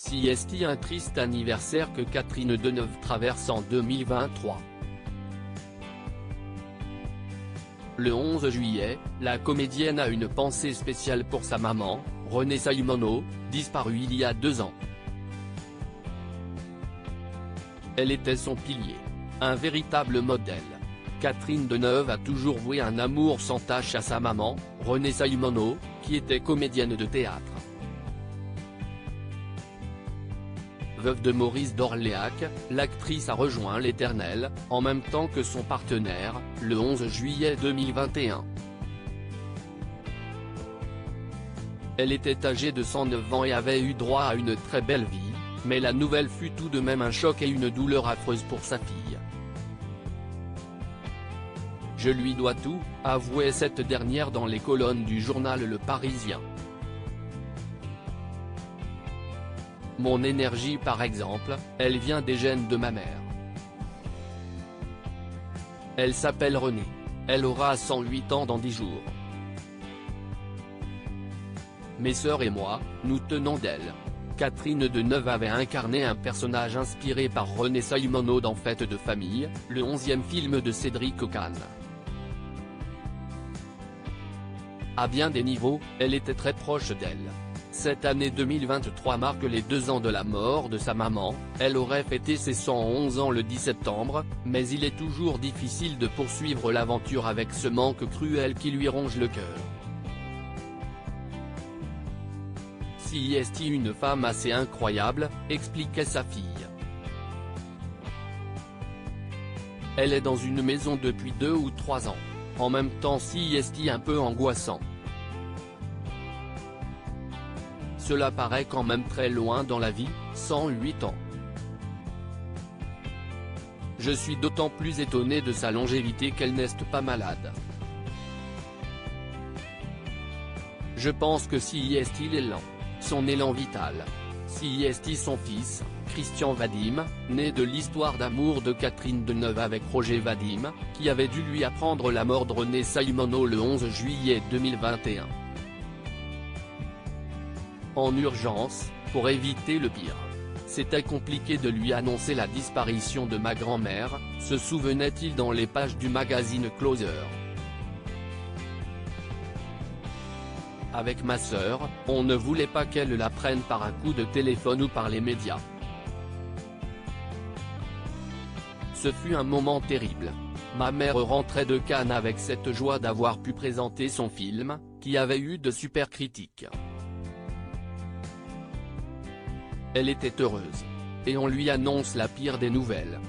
Si est un triste anniversaire que Catherine Deneuve traverse en 2023. Le 11 juillet, la comédienne a une pensée spéciale pour sa maman, Renée Saïmonot, disparue il y a 2 ans. Elle était son pilier. Un véritable modèle. Catherine Deneuve a toujours voué un amour sans tache à sa maman, Renée Saïmonot, qui était comédienne de théâtre. Veuve de Maurice d'Orléac, l'actrice a rejoint l'Éternel, en même temps que son partenaire, le 11 juillet 2021. Elle était âgée de 109 ans et avait eu droit à une très belle vie, mais la nouvelle fut tout de même un choc et une douleur affreuse pour sa fille. Je lui dois tout, avouait cette dernière dans les colonnes du journal Le Parisien. Mon énergie par exemple, elle vient des gènes de ma mère. Elle s'appelle Renée. Elle aura 108 ans dans 10 jours. Mes sœurs et moi, nous tenons d'elle. Catherine Deneuve avait incarné un personnage inspiré par Renée Saïmonot dans Fête de famille, le 11e film de Cédric O. À bien des niveaux, elle était très proche d'elle. Cette année 2023 marque les 2 ans de la mort de sa maman, elle aurait fêté ses 111 ans le 10 septembre, mais il est toujours difficile de poursuivre l'aventure avec ce manque cruel qui lui ronge le cœur. Si est une femme assez incroyable, expliquait sa fille. Elle est dans une maison depuis 2 ou 3 ans. En même temps si est un peu angoissant. Cela paraît quand même très loin dans la vie, 108 ans. Je suis d'autant plus étonné de sa longévité qu'elle n'est pas malade. Je pense que si est l'élan. Son élan vital. Si est son fils, Christian Vadim, né de l'histoire d'amour de Catherine Deneuve avec Roger Vadim, qui avait dû lui apprendre la mort de Renée Saïmonot le 11 juillet 2021. En urgence, pour éviter le pire. C'était compliqué de lui annoncer la disparition de ma grand-mère, se souvenait-il dans les pages du magazine Closer. Avec ma sœur, on ne voulait pas qu'elle la prenne par un coup de téléphone ou par les médias. Ce fut un moment terrible. Ma mère rentrait de Cannes avec cette joie d'avoir pu présenter son film, qui avait eu de super critiques. Elle était heureuse. Et on lui annonce la pire des nouvelles.